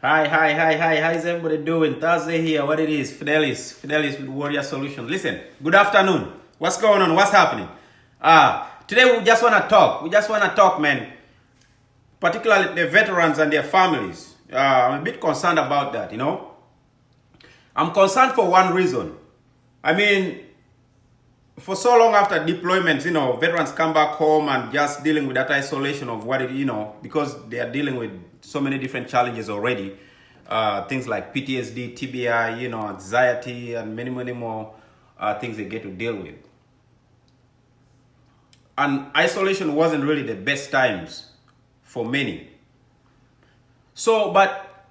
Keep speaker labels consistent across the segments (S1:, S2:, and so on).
S1: Hi. How is everybody doing? Thursday here. What it is? Fidelis with Warrior Solution. Listen, good afternoon. What's going on? What's happening? Today we just want to talk. Man. Particularly the veterans and their families. I'm a bit concerned about that, I'm concerned for one reason. I mean, for so long after deployments, veterans come back home and just dealing with that isolation of what it, because they are dealing with so many different challenges already. Things like PTSD, TBI, anxiety, and many more things they get to deal with. And isolation wasn't really the best times for many. So, but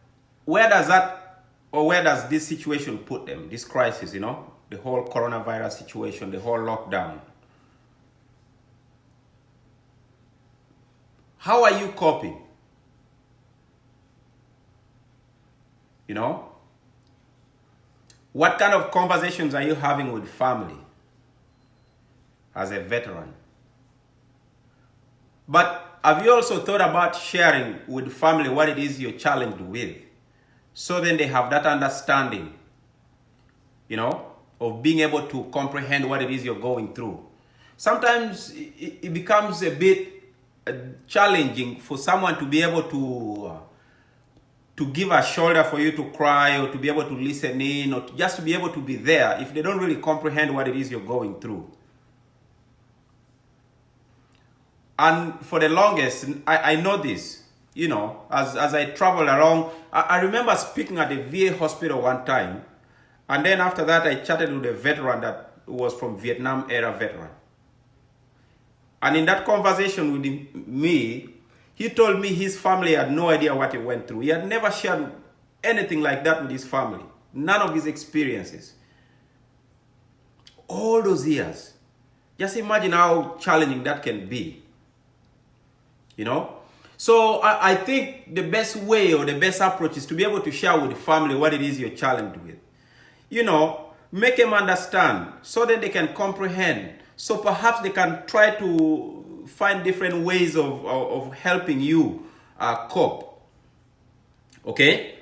S1: where does this situation put them? This crisis, the whole coronavirus situation, the whole lockdown. How are you coping? What kind of conversations are you having with family as a veteran? But have you also thought about sharing with family what it is you're challenged with? So then they have that understanding, of being able to comprehend what it is you're going through. Sometimes it becomes a bit challenging for someone to be able to give a shoulder for you to cry, or to be able to listen in, or just to be able to be there if they don't really comprehend what it is you're going through. And for the longest, I know this, as I travel around. I remember speaking at the VA hospital one time, and then after that I chatted with a veteran that was from Vietnam era veteran. And in that conversation with me, he told me his family had no idea what he went through. He had never shared anything like that with his family. None of his experiences. All those years. Just imagine how challenging that can be. So I think the best way or the best approach is to be able to share with the family what it is you're challenged with. Make them understand so that they can comprehend. So perhaps they can try to find different ways of helping you cope. Okay?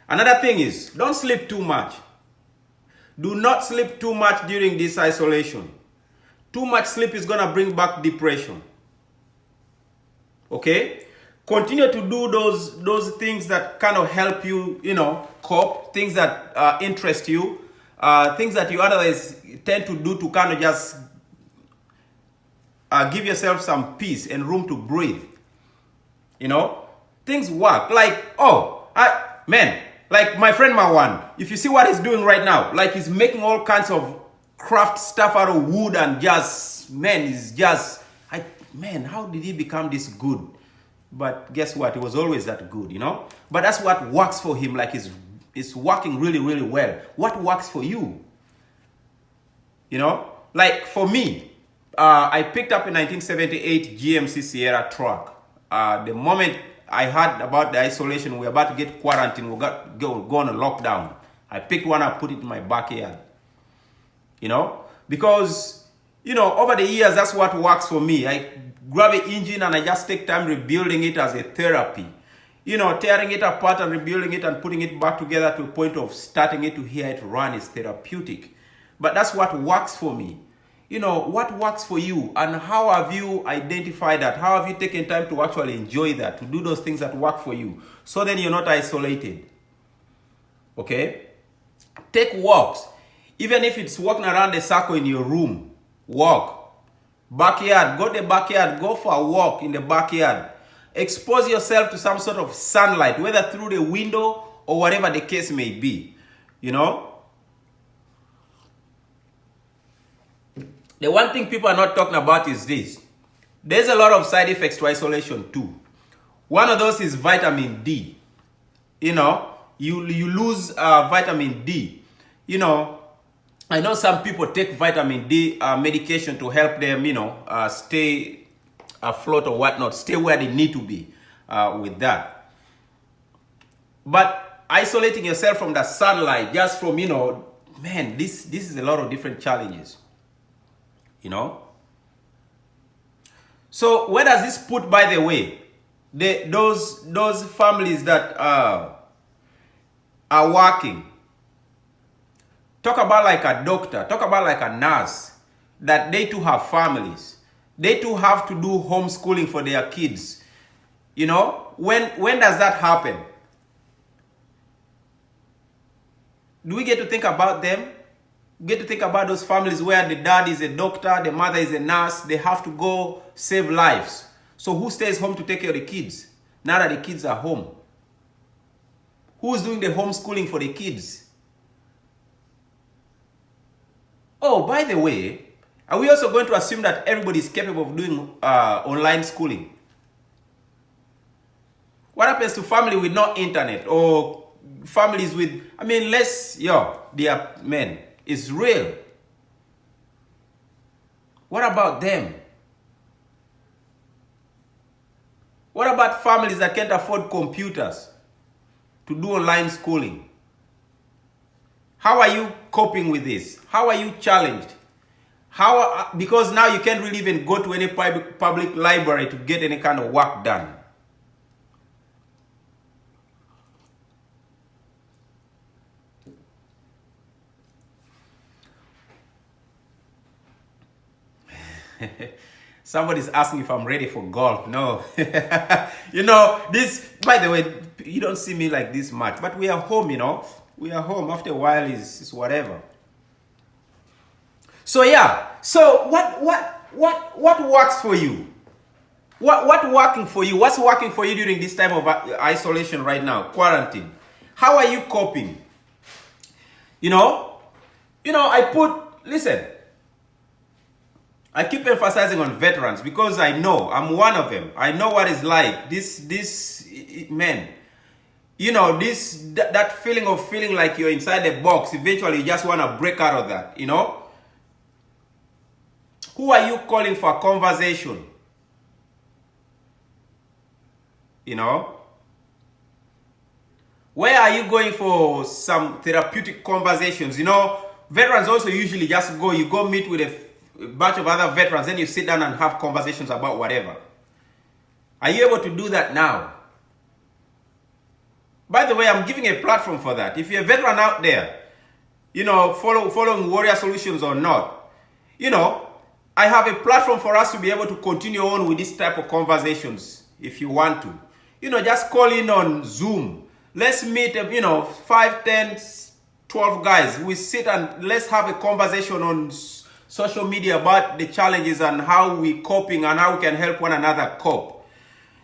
S1: Another thing is, don't sleep too much. Do not sleep too much during this isolation. Too much sleep is going to bring back depression. Okay? Continue to do those things that kind of help you, cope, things that interest you, things that you otherwise tend to do to kind of just give yourself some peace and room to breathe. Things work. Like my friend Marwan, if you see what he's doing right now, like he's making all kinds of craft stuff out of wood and how did he become this good? But guess what? He was always that good, But that's what works for him. Like it's working really, really well. What works for you? Like for me, I picked up a 1978 GMC Sierra truck. The moment I heard about the isolation, we were about to get quarantined, we got go on a lockdown. I picked one up, put it in my backyard. Because over the years, that's what works for me. I grab an engine and I just take time rebuilding it as a therapy. Tearing it apart and rebuilding it and putting it back together to a point of starting it to hear it run is therapeutic. But that's what works for me. What works for you, and how have you identified that? How have you taken time to actually enjoy that, to do those things that work for you, so then you're not isolated? Okay? Take walks. Even if it's walking around the circle in your room, walk. Backyard, go to the backyard, go for a walk in the backyard. Expose yourself to some sort of sunlight, whether through the window or whatever the case may be. The one thing people are not talking about is this. There's a lot of side effects to isolation too. One of those is vitamin D. You lose vitamin D. I know some people take vitamin D medication to help them, stay afloat or whatnot, stay where they need to be with that. But isolating yourself from the sunlight, just from, this is a lot of different challenges. So where does this put, by the way, those families that are working. Talk about like a doctor, talk about like a nurse, that they too have families. They too have to do homeschooling for their kids. You know, when does that happen? Do we get to think about them? We get to think about those families where the dad is a doctor, the mother is a nurse, they have to go save lives. So who stays home to take care of the kids now that the kids are home? Who's doing the homeschooling for the kids? Oh, by the way, are we also going to assume that everybody is capable of doing online schooling? What happens to family with no internet, or families with, I mean, they are men. It's real. What about them? What about families that can't afford computers to do online schooling? How are you coping with this? How are you challenged? Because now you can't really even go to any public library to get any kind of work done. Somebody's asking if I'm ready for golf. No. You know, this, by the way, you don't see me like this much, but we are home, you know. We are home. After a while is whatever. So yeah. So what works for you? What working for you? What's working for you during this time of isolation right now, quarantine? How are you coping? Listen, I keep emphasizing on veterans because I know I'm one of them. I know what it's like. Man, that feeling of feeling like you're inside a box. Eventually, you just want to break out of that. Who are you calling for a conversation? Where are you going for some therapeutic conversations? Veterans also usually just you go meet with a bunch of other veterans, then you sit down and have conversations about whatever. Are you able to do that now? By the way, I'm giving a platform for that. If you're a veteran out there, following Warrior Solutions or not, I have a platform for us to be able to continue on with this type of conversations if you want to. Just call in on Zoom. Let's meet, 5, 10, 12 guys. We sit and let's have a conversation on social media about the challenges and how we're coping and how we can help one another cope.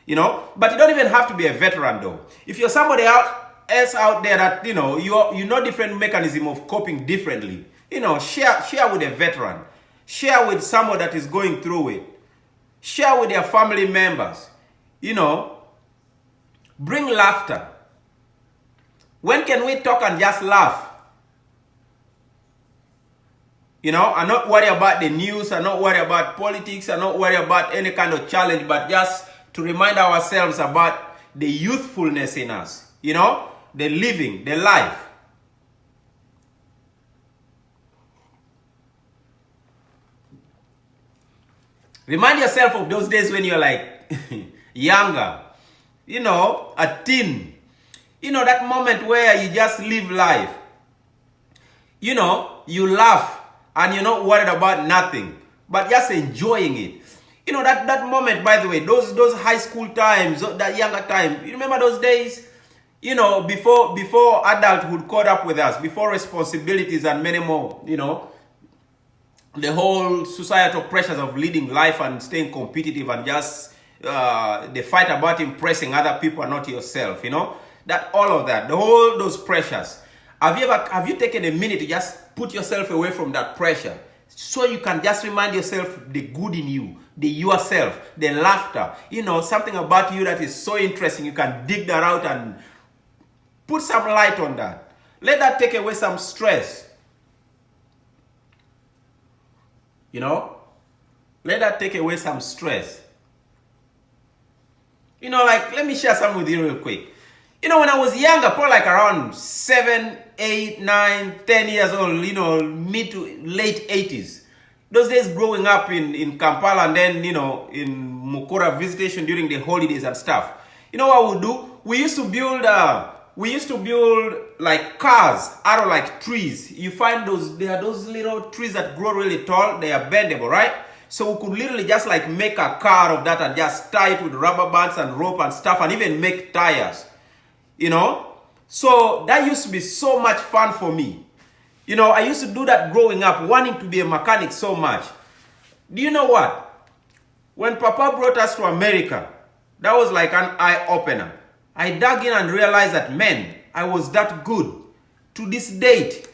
S1: But you don't even have to be a veteran though. If you're somebody else out there that, you know different mechanism of coping differently, share with a veteran. Share with someone that is going through it. Share with their family members. Bring laughter. When can we talk and just laugh? I'm not worried about the news. I'm not worried about politics. I'm not worried about any kind of challenge, but just to remind ourselves about the youthfulness in us. The living, the life. Remind yourself of those days when you're like younger, a teen. That moment where you just live life. You laugh and you're not worried about nothing, but just enjoying it. That moment, by the way, those high school times, that younger time, you remember those days? Before adulthood caught up with us, before responsibilities and many more, the whole societal pressures of leading life and staying competitive and just the fight about impressing other people and not yourself, that all of that, all those pressures. Have you taken a minute to just put yourself away from that pressure so you can just remind yourself the good in you, the yourself, the laughter, something about you that is so interesting, you can dig that out and put some light on that. Let that take away some stress. Let that take away some stress. Let me share something with you real quick. When I was younger, probably like around 7, 8, 9, 10 years old, mid to late 80s. Those days growing up in Kampala and then, in Mukura visitation during the holidays and stuff. What we do? We used to build we used to build like cars out of like trees. You find there are those little trees that grow really tall. They are bendable, right? So we could literally just like make a car out of that and just tie it with rubber bands and rope and stuff and even make tires, you know? So that used to be so much fun for me. You know, I used to do that growing up, wanting to be a mechanic so much. Do you know what? When Papa brought us to America, that was like an eye-opener. I dug in and realized that, man, I was that good. To this date,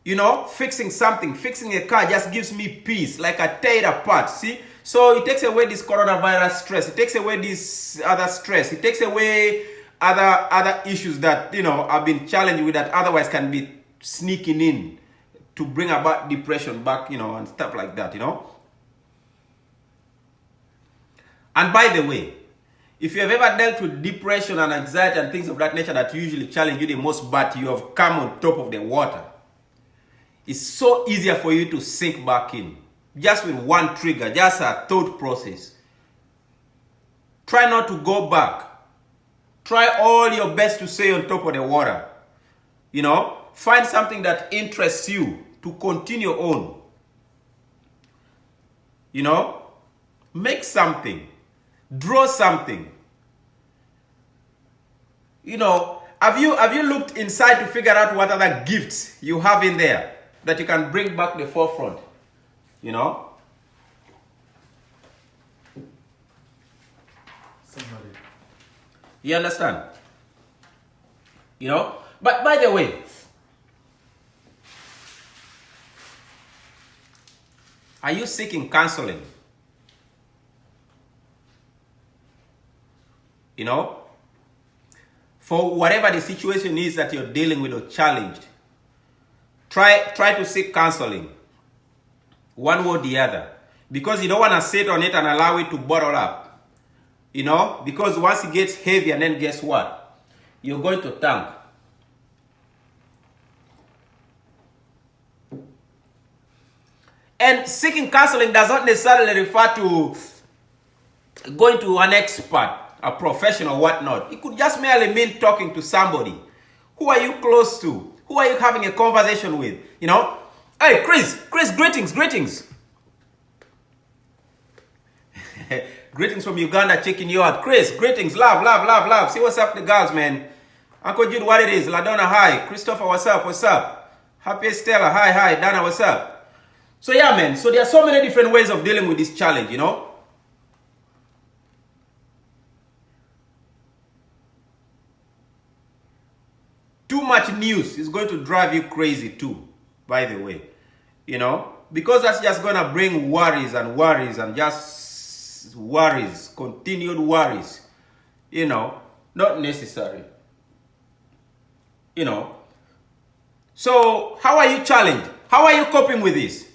S1: you know, fixing something, fixing a car just gives me peace, like I tear it apart, see? So it takes away this coronavirus stress. It takes away this other stress. It takes away other issues that, you know, I've been challenged with that otherwise can be sneaking in to bring about depression back, you know, and stuff like that, you know. And by the way, if you have ever dealt with depression and anxiety and things of that nature that usually challenge you the most, but you have come on top of the water, it's so easier for you to sink back in. Just with one trigger, just a thought process. Try not to go back. Try all your best to stay on top of the water. You know, find something that interests you to continue on. You know, make something. Draw something. You know, have you looked inside to figure out what other gifts you have in there that you can bring back to the forefront? You know?
S2: Somebody.
S1: You understand? You know? But by the way, are you seeking counseling? You know, for whatever the situation is that you're dealing with or challenged, try to seek counseling, one way or the other, because you don't want to sit on it and allow it to bottle up, you know, because once it gets heavy, and then guess what? You're going to tank. And seeking counseling does not necessarily refer to going to an expert, a professional, whatnot. It could just merely mean talking to somebody. Who are you close to? Who are you having a conversation with? You know? Hey, Chris, greetings. Greetings from Uganda, checking you out. Chris, greetings, love. See what's up, the girls, man. Uncle Jude, what it is? Ladonna, hi. Christopher, what's up? Happy Stella, hi. Dana, what's up? So yeah, man. So there are so many different ways of dealing with this challenge, you know? Too much news is going to drive you crazy too, by the way. You know? Because that's just going to bring worries and just worries, continued worries. You know? Not necessary. You know? So, how are you challenged? How are you coping with this?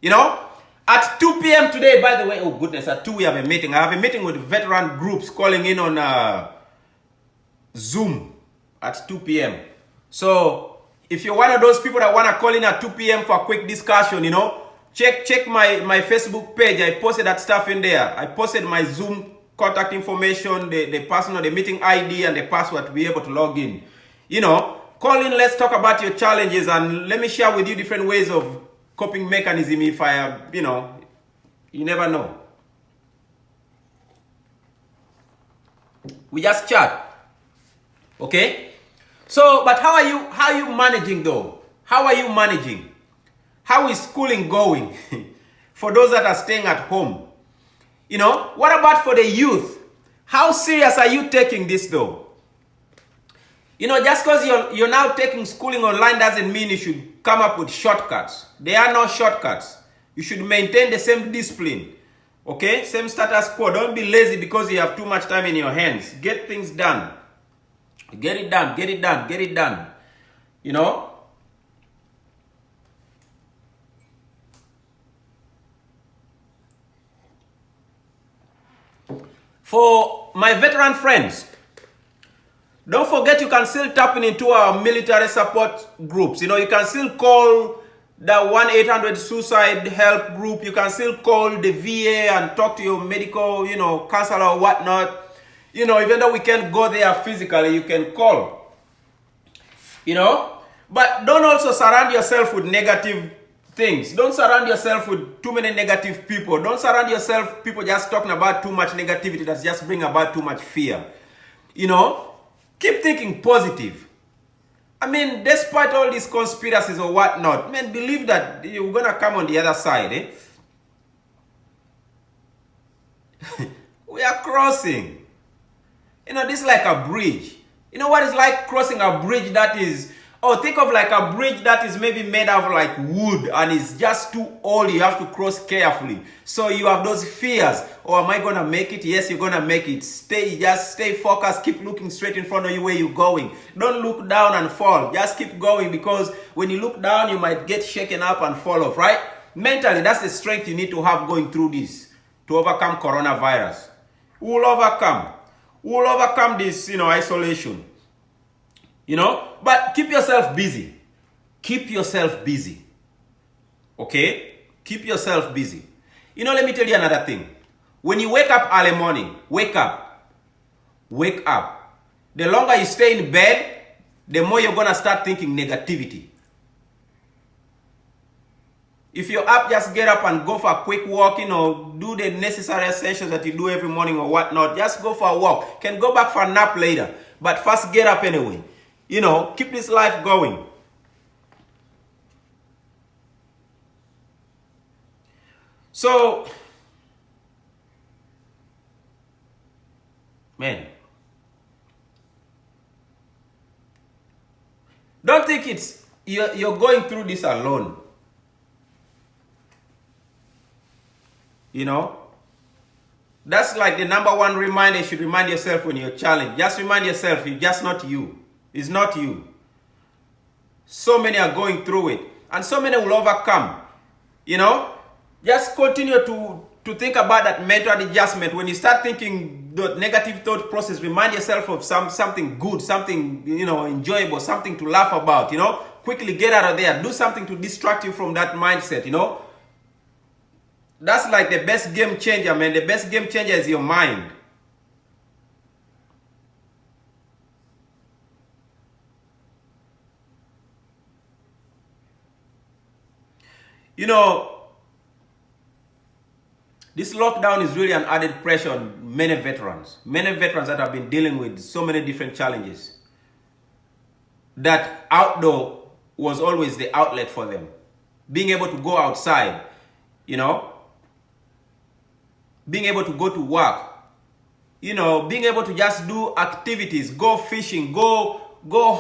S1: You know? At 2 p.m. today, by the way, oh goodness, at 2 we have a meeting. I have a meeting with veteran groups calling in on Zoom at 2 p.m. So, if you're one of those people that want to call in at 2 p.m. for a quick discussion, you know, check my Facebook page. I posted that stuff in there. I posted my Zoom contact information, the personal, the meeting ID, and the password to be able to log in. You know, call in, let's talk about your challenges, and let me share with you different ways of coping mechanism if I, you know, you never know. We just chat. Okay? So, but how are you managing though? How are you managing? How is schooling going? For those that are staying at home. You know, what about for the youth? How serious are you taking this though? You know, just because you're now taking schooling online doesn't mean you should come up with shortcuts. There are no shortcuts. You should maintain the same discipline. Okay? Same status quo. Don't be lazy because you have too much time in your hands. Get things done. Get it done. You know? For my veteran friends, don't forget you can still tap into our military support groups. You know, you can still call the 1-800-suicide help group. You can still call the VA and talk to your medical, you know, counselor or whatnot. You know, even though we can't go there physically, you can call. You know? But don't also surround yourself with negative things. Don't surround yourself with too many negative people. Don't surround yourself people just talking about too much negativity that's just bring about too much fear. You know? Keep thinking positive. I mean, despite all these conspiracies or whatnot, man, believe that you're gonna come on the other side, eh? We are crossing. You know, this is like a bridge. You know what it's like crossing a bridge that is, think of like a bridge that is maybe made of like wood and it's just too old. You have to cross carefully. So you have those fears. Oh, am I going to make it? Yes, you're going to make it. Just stay focused. Keep looking straight in front of you where you're going. Don't look down and fall. Just keep going, because when you look down, you might get shaken up and fall off, right? Mentally, that's the strength you need to have going through this to overcome coronavirus. We'll overcome. We'll overcome this, isolation. But keep yourself busy. Keep yourself busy. Okay? Keep yourself busy. Let me tell you another thing. When you wake up early morning, wake up. Wake up. The longer you stay in bed, the more you're going to start thinking negativity. If you're up, just get up and go for a quick walk, do the necessary essentials that you do every morning or whatnot. Just go for a walk. Can go back for a nap later. But first get up anyway. Keep this life going. So, man, don't think you're going through this alone. That's like the number one reminder you should remind yourself when you're challenged. Just remind yourself, it's just not you. It's not you. So many are going through it, and so many will overcome. Just continue to think about that mental adjustment. When you start thinking the negative thought process, remind yourself of something good, something enjoyable, something to laugh about. Quickly get out of there. Do something to distract you from that mindset. That's like the best game changer, man. The best game changer is your mind. This lockdown is really an added pressure on many veterans. Many veterans that have been dealing with so many different challenges. That outdoor was always the outlet for them. Being able to go outside, being able to go to work, being able to just do activities, go fishing, go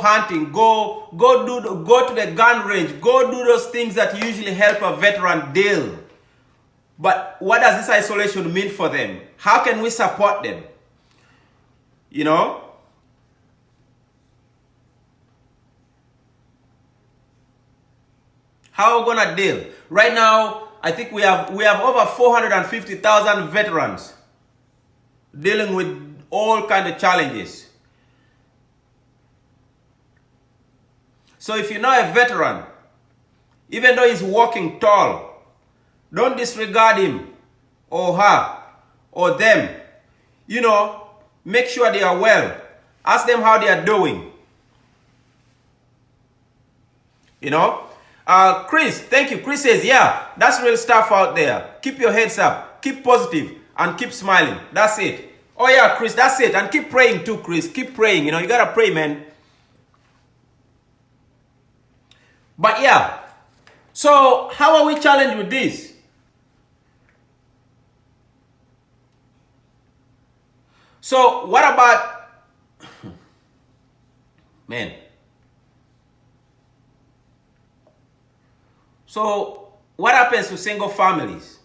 S1: hunting, go to the gun range, go do those things that usually help a veteran deal. But what does this isolation mean for them? How can we support them? How are we gonna deal? Right now, I think we have over 450,000 veterans dealing with all kinds of challenges. So if you're not a veteran, even though he's walking tall, don't disregard him or her or them. Make sure they are well. Ask them how they are doing. Chris, thank you. Chris says, yeah, that's real stuff out there. Keep your heads up. Keep positive and keep smiling. That's it. Oh yeah, Chris, that's it. And keep praying too, Chris. Keep praying. You gotta pray, man. But yeah. So how are we challenged with this? So what about, man? So what happens to single families?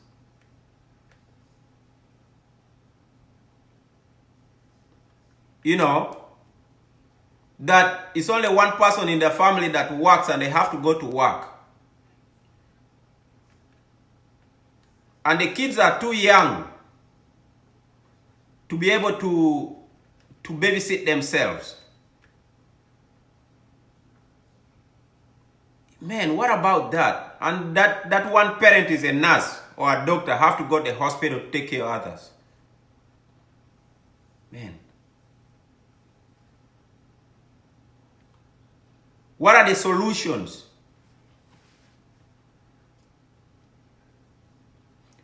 S1: That it's only one person in the family that works and they have to go to work. And the kids are too young to be able to babysit themselves. Man, what about that? And that one parent is a nurse or a doctor, have to go to the hospital to take care of others. Man. What are the solutions?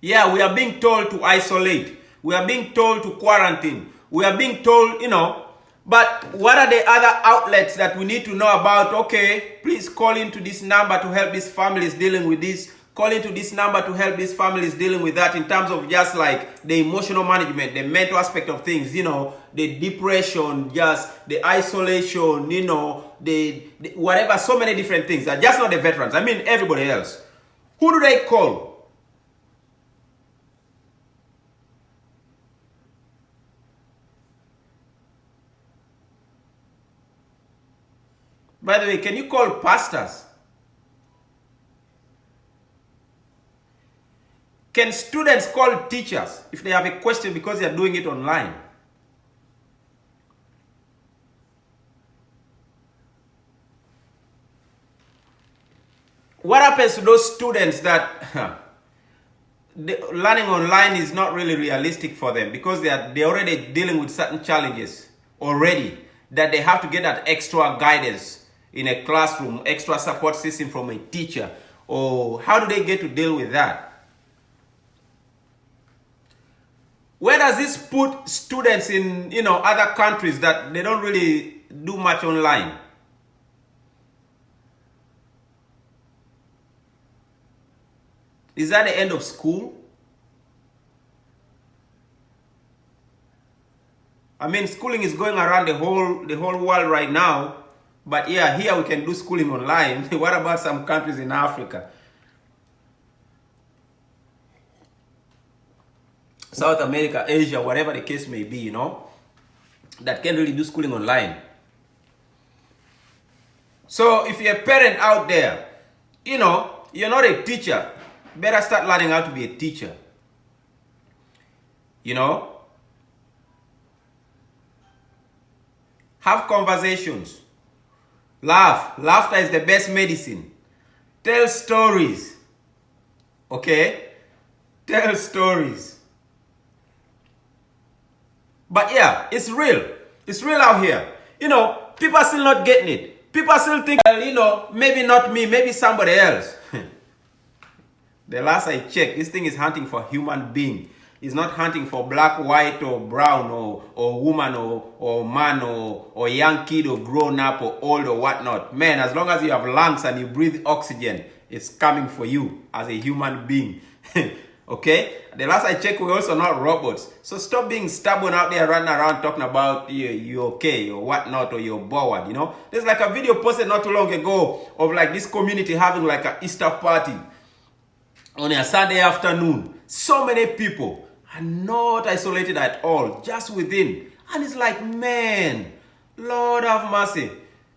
S1: Yeah, we are being told to isolate. We are being told to quarantine. We are being told, but what are the other outlets that we need to know about? Okay, please call into this number to help these families dealing with this. Call into this number to help these families dealing with that in terms of just like the emotional management, the mental aspect of things, the depression, just the isolation, the whatever, so many different things. Are just not the veterans. I mean, everybody else. Who do they call? By the way, can you call pastors? Can students call teachers if they have a question because they are doing it online? What happens to those students that learning online is not really realistic for them because they're already dealing with certain challenges already, that they have to get that extra guidance in a classroom, extra support system from a teacher? Or how do they get to deal with that? Where does this put students in, other countries that they don't really do much online? Is that the end of school? I mean, schooling is going around the whole world right now. But yeah, here we can do schooling online. What about some countries in Africa? South America, Asia, whatever the case may be, that can't really do schooling online. So if you're a parent out there, you're not a teacher, better start learning how to be a teacher. Have conversations. Laugh. Laughter is the best medicine. Tell stories. Okay? Tell stories. But yeah, it's real. It's real out here. People are still not getting it. People are still thinking, maybe not me, maybe somebody else. The last I checked, this thing is hunting for human being. It's not hunting for black, white, or brown, or woman, or man, or young kid, or grown up, or old, or whatnot. Man, as long as you have lungs and you breathe oxygen, it's coming for you as a human being. Okay? The last I checked, we're also not robots. So stop being stubborn out there running around talking about you're okay, or whatnot, or you're bored, There's like a video posted not too long ago of like this community having like an Easter party on a Sunday afternoon. So many people are not isolated at all, just within. And it's like, man, Lord have mercy.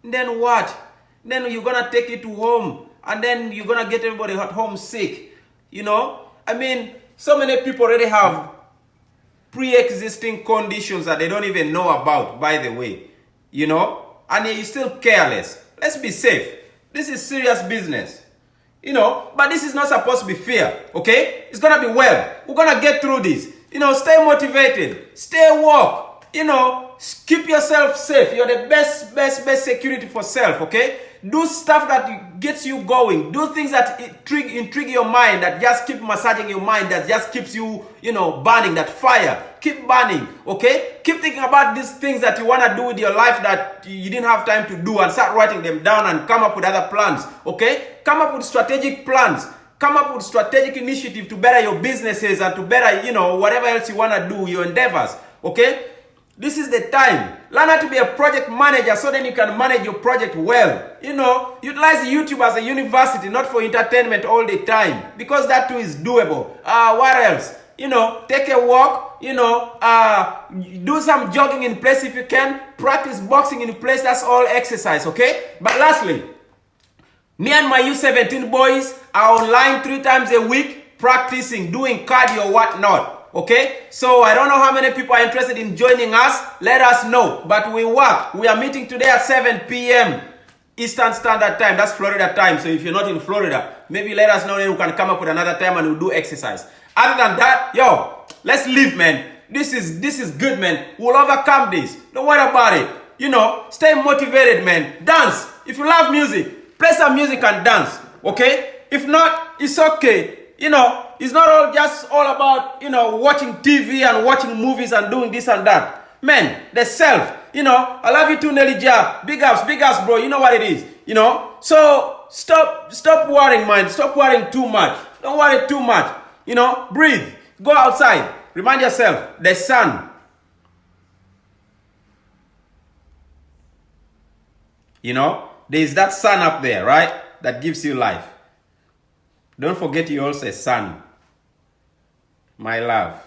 S1: Then what? Then you're going to take it to home. And then you're going to get everybody at home sick. I mean, so many people already have pre-existing conditions that they don't even know about, by the way. And you're still careless. Let's be safe. This is serious business. But this is not supposed to be fair, okay? It's gonna be well. We're gonna get through this. Stay motivated. Stay woke. Keep yourself safe. You're the best security for self, okay? Do stuff that gets you going. Do things that intrigue your mind, that just keep massaging your mind, that just keeps you, burning, that fire. Keep burning, okay? Keep thinking about these things that you want to do with your life that you didn't have time to do, and start writing them down and come up with other plans, okay? Come up with strategic plans. Come up with strategic initiative to better your businesses and to better, whatever else you want to do, your endeavors, okay? This is the time. Learn how to be a project manager so then you can manage your project well. Utilize YouTube as a university, not for entertainment all the time, because that too is doable. What else? Take a walk, do some jogging in place if you can, practice boxing in place. That's all exercise, okay? But lastly, me and my U17 boys are online 3 times a week, practicing, doing cardio, whatnot. Okay, so I don't know how many people are interested in joining us. Let us know. But we work. We are meeting today at 7 p.m. Eastern Standard Time. That's Florida time. So if you're not in Florida, maybe let us know, and we can come up with another time and we'll do exercise. Other than that, let's live, man. This is good, man. We'll overcome this. Don't worry about it. Stay motivated, man. Dance. If you love music, play some music and dance, okay? If not, it's okay. You know, it's not all just all about, you know, watching TV and watching movies and doing this and that. Man, the self, you know, I love you too, Nelly Jab. Big ups, bro. You know what it is, you know? So stop worrying, man. Stop worrying too much. Don't worry too much. You know, breathe. Go outside. Remind yourself, the sun. You know, there's that sun up there, right? That gives you life. Don't forget you're also a son. My love.